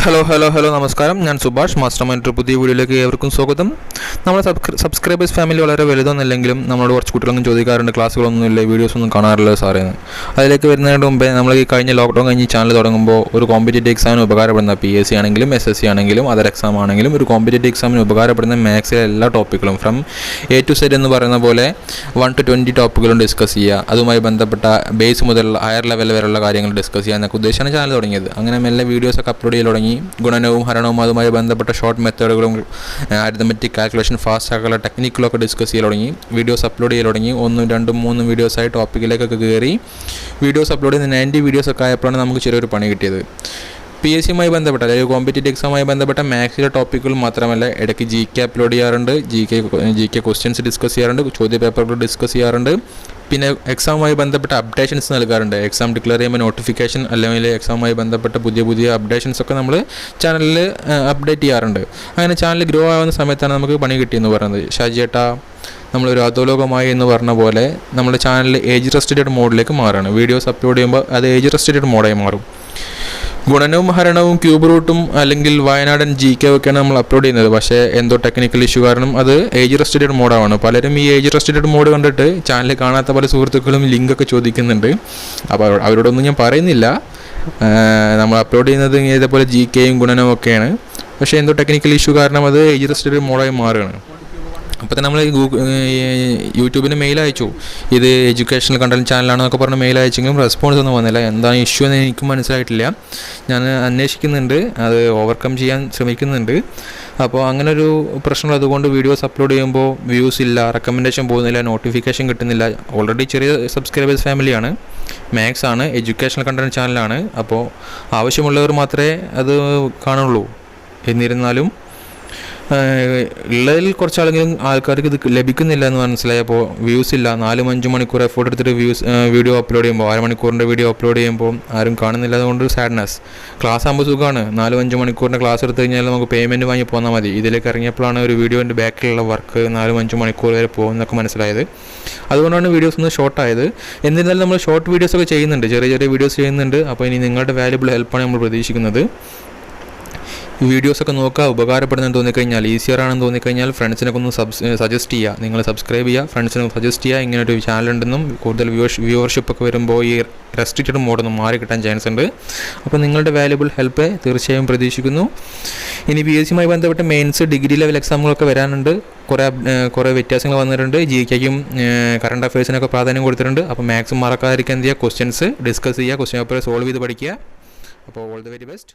Hello നമസ്കാരം. ഞാൻ Subhash master mind പുതിയ വീഡിയോയിലേക്ക് ഏവർക്കും സ്വാഗതം. നമ്മുടെ സബ്സ്ക്രൈബേഴ്സ് ഫാമിലി വളരെ വലുതൊന്നുമില്ലെങ്കിലും നമ്മളോട് കുറച്ച് കുട്ടികളൊന്നും ചോദിക്കാറുണ്ട്, ക്ലാസ്സുകളൊന്നുമില്ല, വീഡിയോസ് ഒന്നും കാണാറില്ല സാറേന്ന്. അതിലേക്ക് വരുന്നതിന് മുമ്പേ നമ്മൾ ഈ കഴിഞ്ഞ ലോക്ക്ഡൗൺ കഴിഞ്ഞ് ചാനൽ തുടങ്ങുമ്പോൾ ഒരു കോമ്പറ്റേറ്റീവ് എക്സാമിന് ഉപകാരപ്പെടുന്ന PSC ആണെങ്കിലും SSC ആണെങ്കിലും അതർ എക്സാം ആണെങ്കിലും ഒരു കോമ്പറ്റേറ്റീവ് എക്സാമിന് ഉപകാരപ്പെടുന്ന മാത്സിലെ എല്ലാ ടോപ്പിക്കുകളും ഫ്രം A to Z എന്ന് പറയുന്ന പോലെ 1 to 20 ടോപ്പിക്കുകളും ഡിസ്കസ് ചെയ്യുക. അതുമായി ബന്ധപ്പെട്ട ബേസ് മുതലുള്ള ഹയർ ലെവൽ വരെയുള്ള കാര്യങ്ങൾ ഡിസ്കസ് ചെയ്യുക എന്നൊക്കെ ഉദ്ദേശിച്ചാണ് ചാനൽ തുടങ്ങിയത്. അങ്ങനെ മെല്ലെ വീഡിയോസൊക്കെ അപ്ലോഡ് ചെയ്ത് തുടങ്ങി. ഗുണനവും ഹരണവും അതുമായി ബന്ധപ്പെട്ട ഷോർട്ട് മെത്തേഡുകളും അരിത്തമെറ്റിക് കാൽക്കുലേഷൻ ഫാസ്റ്റ് ആക്കാനുള്ള ടെക്നിക്കുകളൊക്കെ ഡിസ്കസ് ചെയ്ത് തുടങ്ങി. വീഡിയോസ് അപ്ലോഡ് ചെയ്ത് തുടങ്ങി. 1, 2, 3 വീഡിയോസായി ടോപ്പിക്കിലേക്കൊക്കെ കയറി വീഡിയോസ് അപ്ലോഡ് ചെയ്ത് 90 വീഡിയോസൊക്കെ ആയപ്പോഴാണ് നമുക്ക് ചെറിയൊരു പണി കിട്ടിയത്. PSCയുമായി ബന്ധപ്പെട്ട അതായത് കോമ്പറ്റേറ്റീവ് എക്സാമുമായി ബന്ധപ്പെട്ട മാത്സിലെ ടോപ്പിക്കുകൾ മാത്രമല്ല, ഇടയ്ക്ക് GK അപ്ലോഡ് ചെയ്യാറുണ്ട്, GK ക്വസ്റ്റ്യൻസ് ഡിസ്കസ് ചെയ്യാറുണ്ട്, ചോദ്യ പേപ്പറുകൾ ഡിസ്കസ് ചെയ്യാറുണ്ട്. പിന്നെ എക്സാമുമായി ബന്ധപ്പെട്ട അപ്ഡേഷൻസ് നൽകാറുണ്ട്. എക്സാം ഡിക്ലെയർ ചെയ്യുമ്പോൾ നോട്ടിഫിക്കേഷൻ അല്ലെങ്കിൽ എക്സാമുമായി ബന്ധപ്പെട്ട പുതിയ അപ്ഡേഷൻസ് ഒക്കെ നമ്മൾ ചാനലിൽ അപ്ഡേറ്റ് ചെയ്യാറുണ്ട്. അങ്ങനെ ചാനൽ ഗ്രോ ആവുന്ന സമയത്താണ് നമുക്ക് പണി കിട്ടിയെന്ന് പറയുന്നത്. ഷാജിയേട്ടാ, നമ്മളൊരു അധോലോകമായി എന്ന് പറഞ്ഞ പോലെ നമ്മുടെ ചാനലിൽ ഏജ് റെസ്ട്രിക്റ്റഡ് മോഡിലേക്ക് മാറുകയാണ്. വീഡിയോസ് അപ്ലോഡ് ചെയ്യുമ്പോൾ അത് ഏജ് റെസ്ട്രിക്റ്റഡ് മോഡായി മാറും. ഗുണനവും ഹരണവും ക്യൂബ് റൂട്ടും അല്ലെങ്കിൽ വയനാടൻ GK ഒക്കെയാണ് നമ്മൾ അപ്ലോഡ് ചെയ്യുന്നത്. പക്ഷേ എന്തോ ടെക്നിക്കൽ ഇഷ്യൂ കാരണം അത് ഏജ് റെസ്ട്രിക്റ്റഡ് മോഡാണ്. പലരും ഈ ഏജ് റെസ്ട്രിക്റ്റഡ് മോഡ് കണ്ടിട്ട് ചാനൽ കാണാത്ത പല സുഹൃത്തുക്കളും ലിങ്കൊക്കെ ചോദിക്കുന്നുണ്ട്. അപ്പോൾ അവരോടൊന്നും ഞാൻ പറയുന്നില്ല. നമ്മൾ അപ്ലോഡ് ചെയ്യുന്നത് ഇതേപോലെ GKയും ഗുണനവും ഒക്കെയാണ്. പക്ഷേ എന്തോ ടെക്നിക്കൽ ഇഷ്യൂ കാരണം അത് ഏജ് റെസ്ട്രിക്റ്റഡ് മോഡായി മാറുകയാണ്. അപ്പോൾ തന്നെ നമ്മൾ യൂട്യൂബിന് മെയിൽ അയച്ചു, ഇത് എഡ്യൂക്കേഷണൽ കണ്ടന്റ് ചാനലാണെന്നൊക്കെ പറഞ്ഞ് മെയിൽ അയച്ചെങ്കിലും റെസ്പോൺസ് ഒന്നും വന്നില്ല. എന്താണ് ഇഷ്യൂ എന്ന് എനിക്ക് മനസ്സിലായിട്ടില്ല. ഞാൻ അന്വേഷിക്കുന്നുണ്ട്, അത് ഓവർകം ചെയ്യാൻ ശ്രമിക്കുന്നുണ്ട്. അപ്പോൾ അങ്ങനൊരു പ്രശ്നം അതുകൊണ്ട് വീഡിയോസ് അപ്ലോഡ് ചെയ്യുമ്പോൾ വ്യൂസ് ഇല്ല, റെക്കമെൻഡേഷൻ പോകുന്നില്ല, നോട്ടിഫിക്കേഷൻ കിട്ടുന്നില്ല. ഓൾറെഡി ചെറിയ സബ്സ്ക്രൈബേഴ്സ് ഫാമിലിയാണ്, മാത്സ് ആണ്, എഡ്യൂക്കേഷണൽ കണ്ടന്റ് ചാനലാണ്. അപ്പോൾ ആവശ്യമുള്ളവർ മാത്രമേ അത് കാണുള്ളൂ. എന്നിരുന്നാലും ഉള്ളതിൽ കുറച്ചാളെങ്കിലും ആൾക്കാർക്ക് ഇത് ലഭിക്കുന്നില്ല എന്ന് മനസ്സിലായപ്പോൾ വ്യൂസ് ഇല്ല. 4-5 മണിക്കൂർ എഫോർട്ട് എടുത്തിട്ട് വീഡിയോ അപ്ലോഡ് ചെയ്യുമ്പോൾ 6 മണിക്കൂറിൻ്റെ വീഡിയോ അപ്ലോഡ് ചെയ്യുമ്പോൾ ആരും കാണുന്നില്ല. അതുകൊണ്ട് സാഡ്നെസ്. ക്ലാസ് ആകുമ്പോൾ സുഖമാണ്, 4-5 മണിക്കൂറിൻ്റെ ക്ലാസ് എടുത്തു കഴിഞ്ഞാൽ നമുക്ക് പേയ്മെൻറ്റ് വാങ്ങി പോന്നാൽ മതി. ഇതിലേക്ക് ഇറങ്ങിയപ്പോഴാണ് ഒരു വീഡിയോൻ്റെ ബാക്കിലുള്ള വർക്ക് 4-5 മണിക്കൂർ വരെ പോകുന്നതൊക്കെ മനസ്സിലായത്. അതുകൊണ്ടാണ് വീഡിയോസ് ഒന്ന് ഷോർട്ടായത്. എന്നിരുന്നാലും നമ്മൾ ഷോർട്ട് വീഡിയോസൊക്കെ ചെയ്യുന്നുണ്ട്, ചെറിയ വീഡിയോസ് ചെയ്യുന്നുണ്ട്. അപ്പോൾ ഇനി നിങ്ങളുടെ വാല്യുബിൾ ഹെൽപ്പാണ് നമ്മൾ പ്രതീക്ഷിക്കുന്നത്. വീഡിയോസൊക്കെ നോക്കുക, ഉപകാരപ്പെടുന്നെന്ന് തോന്നിക്കഴിഞ്ഞാൽ, ഈസിയർ ആണെന്ന് തോന്നിക്കഴിഞ്ഞാൽ ഫ്രണ്ട്സിനൊക്കെ ഒന്ന് സജസ്റ്റ് ചെയ്യുക. നിങ്ങൾ സബ്സ്ക്രൈബ് ചെയ്യുക, ഫ്രണ്ട്സിന് സജസ്റ്റ് ചെയ്യുക. ഇങ്ങനൊരു ചാനലുണ്ടെന്നും കൂടുതൽ വ്യൂവർഷിപ്പൊക്കെ വരുമ്പോൾ ഈ റെസ്ട്രിക്റ്റഡ് മോഡൊന്നും മാറി കിട്ടാൻ ചാൻസ് ഉണ്ട്. അപ്പോൾ നിങ്ങളുടെ വാല്യുബിൾ ഹെൽപ്പ് തീർച്ചയായും പ്രതീക്ഷിക്കുന്നു. ഇനി PSCയുമായി ബന്ധപ്പെട്ട് മെയിൻസ് ഡിഗ്രി ലെവൽ എക്സാമുകളൊക്കെ വരാനുണ്ട്. കുറേ വ്യത്യാസങ്ങൾ വന്നിട്ടുണ്ട്. GKയ്ക്കും കറണ്ട് അഫയേഴ്സിനൊക്കെ പ്രാധാന്യം കൊടുത്തിട്ടുണ്ട്. അപ്പോൾ മാത്സും മറക്കാതിരിക്കാൻ എന്ത് ചെയ്യുക, ക്വസ്റ്റ്യൻസ് ഡിസ്കസ് ചെയ്യുക, ക്വസ്റ്റ്യൻ പേപ്പർ സോൾവ് ചെയ്ത് പഠിക്കുക. അപ്പോൾ ഓൾ ദി വെരി ബെസ്റ്റ്.